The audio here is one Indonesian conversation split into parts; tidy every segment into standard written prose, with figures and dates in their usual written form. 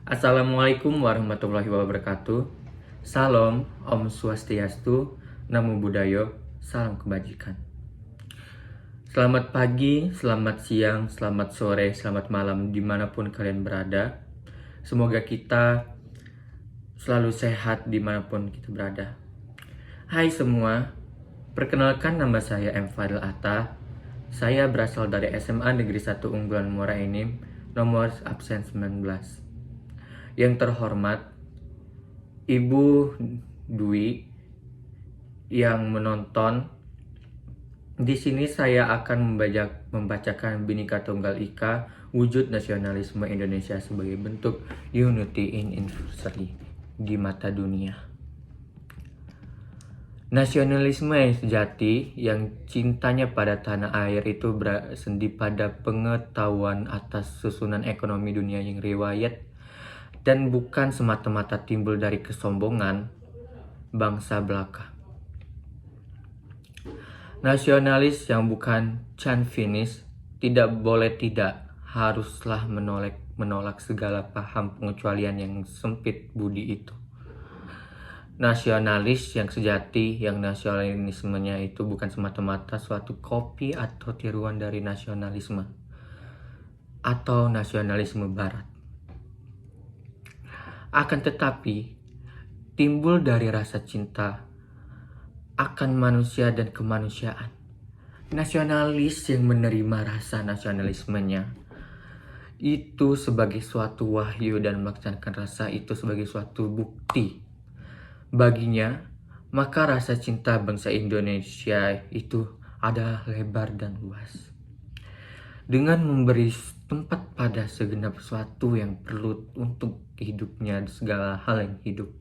Assalamualaikum warahmatullahi wabarakatuh. Salam, Om Swastiastu, Namo Buddhaya, salam kebajikan. Selamat pagi, selamat siang, selamat sore, selamat malam dimanapun kalian berada. Semoga kita selalu sehat dimanapun kita berada. Hai semua, perkenalkan nama saya M. Fadil Atta. Saya berasal dari SMA Negeri 1 Unggulan Muara Enim, nomor absen 19. Yang terhormat, Ibu Dwi yang menonton. Di sini saya akan membacakan Bhinneka Tunggal Ika, wujud nasionalisme Indonesia sebagai bentuk unity in diversity di mata dunia. Nasionalisme yang sejati, yang cintanya pada tanah air itu bersendi pada pengetahuan atas susunan ekonomi dunia yang riwayat dan bukan semata-mata timbul dari kesombongan bangsa belaka. Nasionalis yang bukan chauvinis tidak boleh haruslah menolak segala paham pengecualian yang sempit budi itu. Nasionalis yang sejati, yang nasionalismenya itu bukan semata-mata suatu kopi atau tiruan dari nasionalisme atau nasionalisme barat. Akan tetapi, timbul dari rasa cinta akan manusia dan kemanusiaan. Nasionalis yang menerima rasa nasionalismenya itu sebagai suatu wahyu dan melaksanakan rasa itu sebagai suatu bukti baginya, maka rasa cinta bangsa Indonesia itu adalah lebar dan luas. Dengan memberi tempat pada segenap sesuatu yang perlu untuk hidupnya segala hal yang hidup.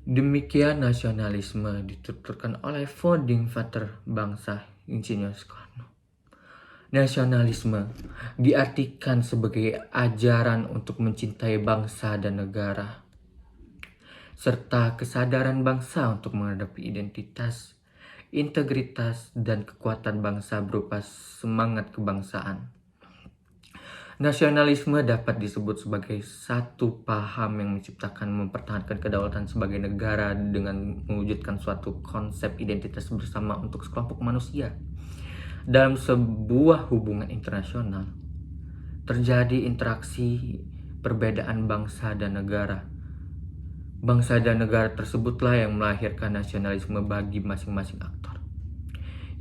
Demikian nasionalisme dituturkan oleh founding father bangsa, Insinyur Soekarno. Nasionalisme diartikan sebagai ajaran untuk mencintai bangsa dan negara, serta kesadaran bangsa untuk menghadapi identitas, integritas, dan kekuatan bangsa berupa semangat kebangsaan. Nasionalisme dapat disebut sebagai satu paham yang menciptakan mempertahankan kedaulatan sebagai negara dengan mewujudkan suatu konsep identitas bersama untuk sekelompok manusia. Dalam sebuah hubungan internasional, terjadi interaksi perbedaan bangsa dan negara. Bangsa dan negara tersebutlah yang melahirkan nasionalisme bagi masing-masing aktor.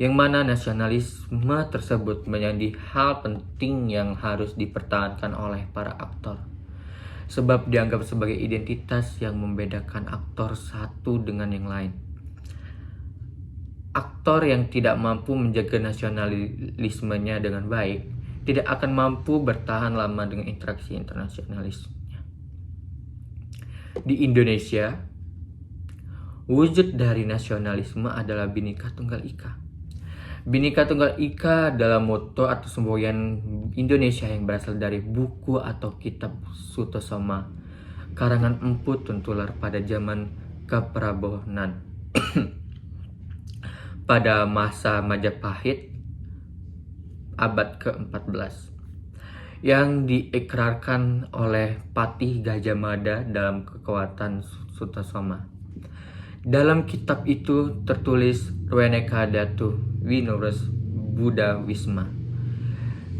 Yang mana nasionalisme tersebut menjadi hal penting yang harus dipertahankan oleh para aktor. Sebab dianggap sebagai identitas yang membedakan aktor satu dengan yang lain. Aktor yang tidak mampu menjaga nasionalismenya dengan baik, tidak akan mampu bertahan lama dengan interaksi internasionalisnya. Di Indonesia, wujud dari nasionalisme adalah Bhinneka Tunggal Ika. Bhinneka Tunggal Ika adalah moto atau semboyan Indonesia yang berasal dari buku atau kitab Sutosoma karangan Empu Tuntular pada zaman keprabonan pada masa Majapahit abad ke-14 yang diikrarkan oleh Patih Gajah Mada dalam kekuatan Sutosoma. Dalam kitab itu tertulis Rweneka Datu Winurus Buddha Wisma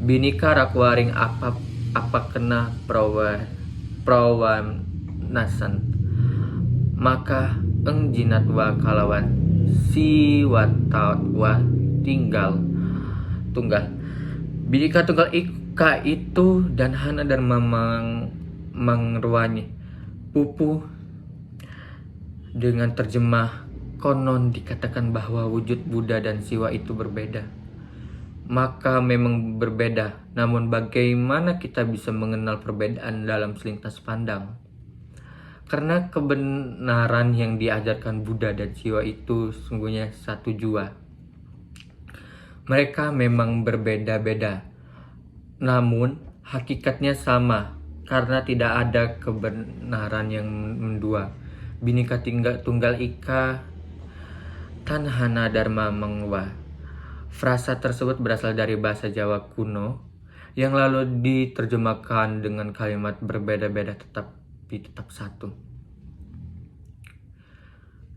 Bhinneka Rakwaring apa kena prawanasan maka eng jinatwa kalawan siwatwa tunggal. Bhinneka Tunggal Ika itu dan hana dharma mangruani pupu. Dengan terjemah, konon dikatakan bahwa wujud Buddha dan Siwa itu berbeda. Maka memang berbeda, namun bagaimana kita bisa mengenal perbedaan dalam selintas pandang? Karena kebenaran yang diajarkan Buddha dan Siwa itu sungguhnya satu jua. Mereka memang berbeda-beda, namun hakikatnya sama karena tidak ada kebenaran yang mendua. Bhinneka Tunggal Ika Tanhana Dharma Mangwa. Frasa tersebut berasal dari bahasa Jawa kuno yang lalu diterjemahkan dengan kalimat berbeda-beda tetapi tetap satu.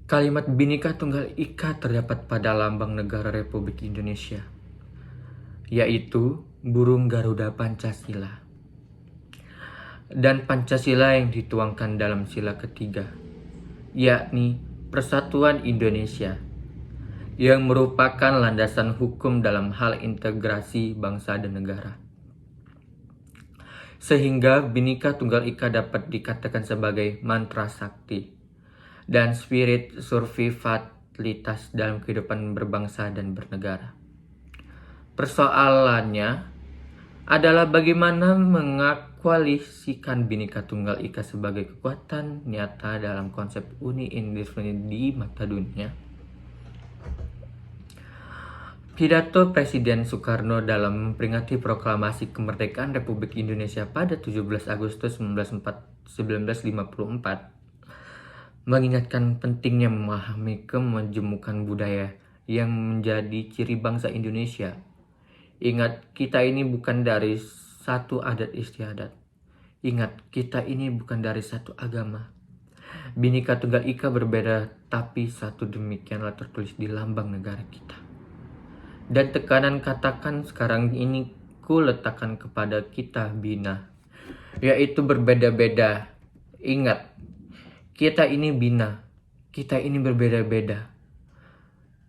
Kalimat Bhinneka Tunggal Ika terdapat pada lambang negara Republik Indonesia, yaitu burung Garuda Pancasila. Dan Pancasila yang dituangkan dalam sila ketiga, yakni Persatuan Indonesia, yang merupakan landasan hukum dalam hal integrasi bangsa dan negara. Sehingga Bhinneka Tunggal Ika dapat dikatakan sebagai mantra sakti dan spirit survivalitas dalam kehidupan berbangsa dan bernegara. Persoalannya adalah bagaimana mengakualisikan Bhinneka Tunggal Ika sebagai kekuatan nyata dalam konsep uni Indonesia di mata dunia. Pidato Presiden Soekarno dalam memperingati proklamasi kemerdekaan Republik Indonesia pada 17 Agustus 1954 mengingatkan pentingnya memahami kemajemukan budaya yang menjadi ciri bangsa Indonesia. Ingat, kita ini bukan dari satu adat istiadat. Ingat, kita ini bukan dari satu agama. Bhinneka Tunggal Ika berbeda, tapi satu, demikianlah tertulis di lambang negara kita. Dan tekanan katakan sekarang ini ku letakkan kepada kita bina, yaitu berbeda-beda. Ingat, kita ini bina, kita ini berbeda-beda.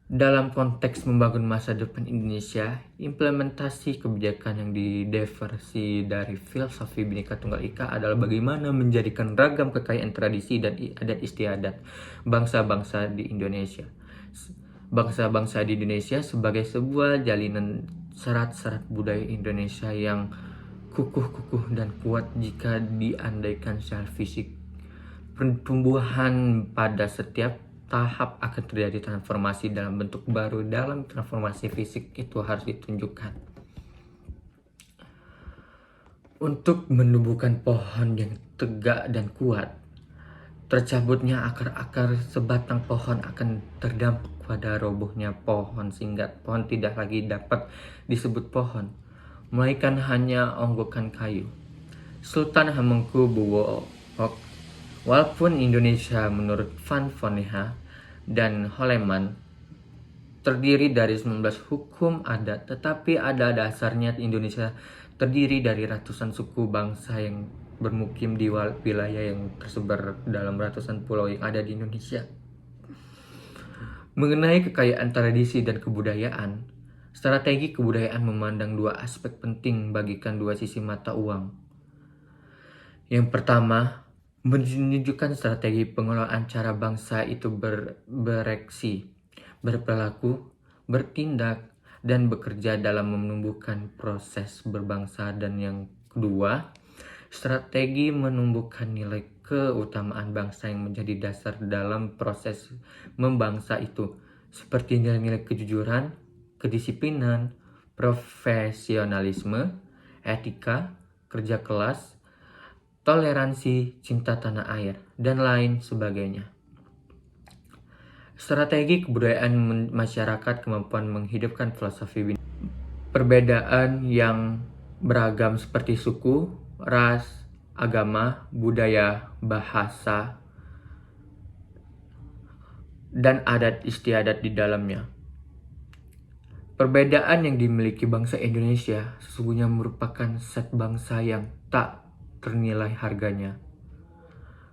Dalam konteks membangun masa depan Indonesia, implementasi kebijakan yang diversi dari filosofi Bhinneka Tunggal Ika adalah bagaimana menjadikan ragam kekayaan tradisi dan adat istiadat bangsa-bangsa di Indonesia. Bangsa-bangsa di Indonesia sebagai sebuah jalinan serat-serat budaya Indonesia yang kukuh dan kuat jika diandaikan secara fisik. Pertumbuhan pada setiap tahap akan terjadi transformasi dalam bentuk baru. Dalam transformasi fisik itu harus ditunjukkan. Untuk menumbuhkan pohon yang tegak dan kuat, tercabutnya akar-akar sebatang pohon akan terdampak pada robohnya pohon, sehingga pohon tidak lagi dapat disebut pohon, melainkan hanya onggokan kayu. Sultan Hamengkubuwono, walaupun Indonesia menurut Van Vonneha dan Holleman terdiri dari 19 hukum adat, tetapi ada dasarnya Indonesia terdiri dari ratusan suku bangsa yang bermukim di wilayah yang tersebar dalam ratusan pulau yang ada di Indonesia. Mengenai kekayaan tradisi dan kebudayaan, strategi kebudayaan memandang dua aspek penting bagikan dua sisi mata uang. Yang pertama, menunjukkan strategi pengelolaan cara bangsa itu bereaksi, berperilaku, bertindak, dan bekerja dalam menumbuhkan proses berbangsa. Dan yang kedua, strategi menumbuhkan nilai keutamaan bangsa yang menjadi dasar dalam proses membangsa itu, seperti nilai-nilai kejujuran, kedisiplinan, profesionalisme, etika, kerja kelas, toleransi, cinta tanah air, dan lain sebagainya. Strategi kebudayaan masyarakat, kemampuan menghidupkan filosofi perbedaan yang beragam seperti suku, ras, agama, budaya, bahasa, dan adat istiadat di dalamnya. Perbedaan yang dimiliki bangsa Indonesia sesungguhnya merupakan set bangsa yang tak ternilai harganya.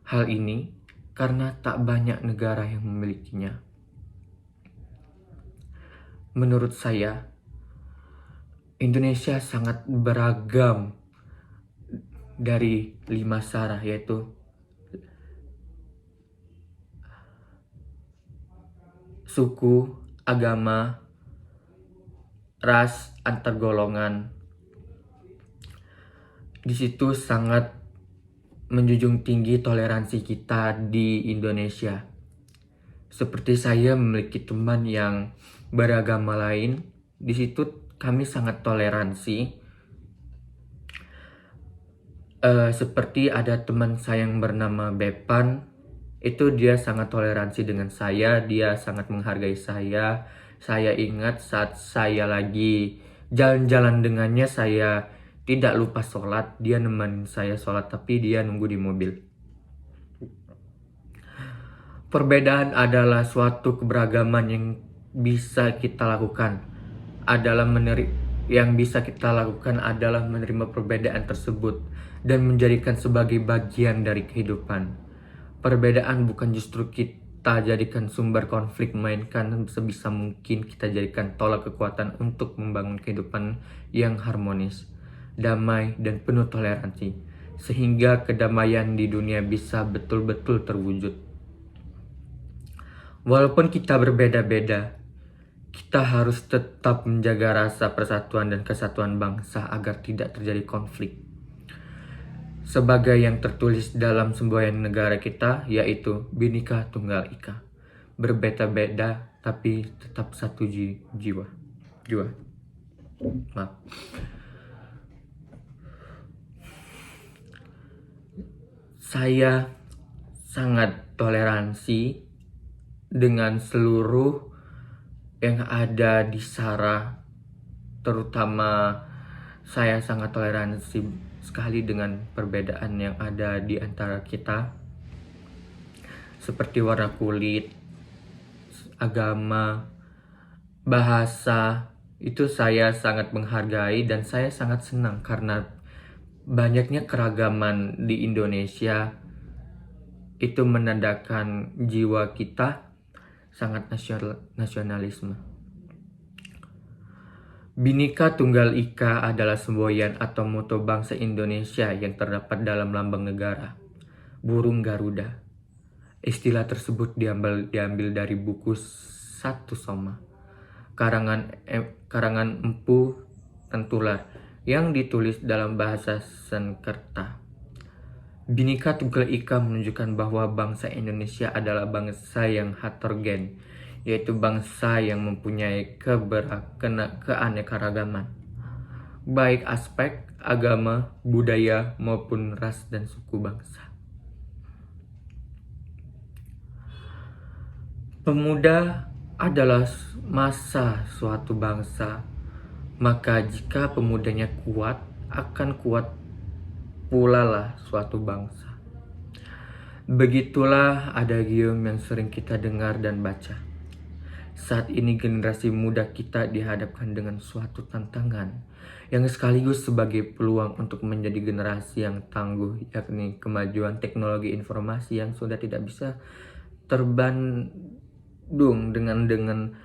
Hal ini karena tak banyak negara yang memilikinya. Menurut saya, Indonesia sangat beragam dari 5 sara, yaitu suku, agama, ras, antar golongan. Di situ sangat menjunjung tinggi toleransi kita di Indonesia. Seperti saya memiliki teman yang beragama lain, di situ kami sangat toleransi. Seperti ada teman saya yang bernama Bepan, itu dia sangat toleransi dengan saya, dia sangat menghargai saya. Saya ingat saat saya lagi jalan-jalan dengannya, saya tidak lupa sholat, dia nemenin saya sholat tapi dia nunggu di mobil. Perbedaan adalah suatu keberagaman yang bisa kita lakukan adalah menerima perbedaan tersebut dan menjadikan sebagai bagian dari kehidupan. Perbedaan bukan justru kita jadikan sumber konflik, melainkan sebisa mungkin kita jadikan tolak kekuatan untuk membangun kehidupan yang harmonis, damai, dan penuh toleransi, sehingga kedamaian di dunia bisa betul-betul terwujud. Walaupun kita berbeda-beda, kita harus tetap menjaga rasa persatuan dan kesatuan bangsa agar tidak terjadi konflik. Sebagai yang tertulis dalam semboyan negara kita, yaitu Bhinneka Tunggal Ika. Berbeda-beda tapi tetap satu jiwa. Maaf. Saya sangat toleransi dengan seluruh yang ada di SARA, terutama saya sangat toleransi sekali dengan perbedaan yang ada di antara kita, seperti warna kulit, agama, bahasa. Itu saya sangat menghargai dan saya sangat senang karena banyaknya keragaman di Indonesia itu menandakan jiwa kita sangat nasionalisme. Bhinneka Tunggal Ika adalah semboyan atau moto bangsa Indonesia yang terdapat dalam lambang negara, burung Garuda. Istilah tersebut diambil dari buku Satu Soma, karangan Empu Tentular, yang ditulis dalam bahasa Sanskerta. Bhinneka Tunggal Ika menunjukkan bahwa bangsa Indonesia adalah bangsa yang heterogen, yaitu bangsa yang mempunyai keanekaragaman, baik aspek agama, budaya, maupun ras dan suku bangsa. Pemuda adalah masa suatu bangsa, maka jika pemudanya kuat, akan kuat pula lah suatu bangsa. Begitulah adagium yang sering kita dengar dan baca. Saat ini generasi muda kita dihadapkan dengan suatu tantangan yang sekaligus sebagai peluang untuk menjadi generasi yang tangguh, yakni kemajuan teknologi informasi yang sudah tidak bisa terbendung dengan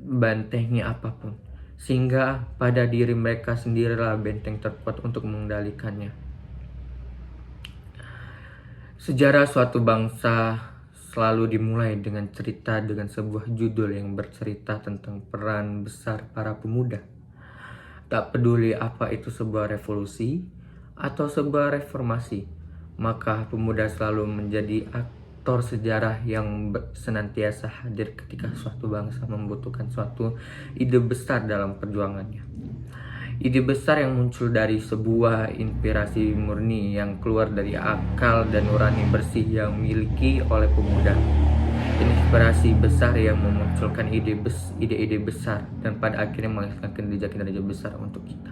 bantengnya apapun, sehingga pada diri mereka sendirilah benteng terkuat untuk mengendalikannya. Sejarah suatu bangsa selalu dimulai dengan cerita dengan sebuah judul yang bercerita tentang peran besar para pemuda. Tak peduli apa itu sebuah revolusi atau sebuah reformasi, maka pemuda selalu menjadi aktor sejarah yang senantiasa hadir ketika suatu bangsa membutuhkan suatu ide besar dalam perjuangannya. Ide besar yang muncul dari sebuah inspirasi murni yang keluar dari akal dan nurani bersih yang dimiliki oleh pemuda. Inspirasi besar yang memunculkan ide-ide besar dan pada akhirnya menghasilkan kinerja-kinerja besar untuk kita.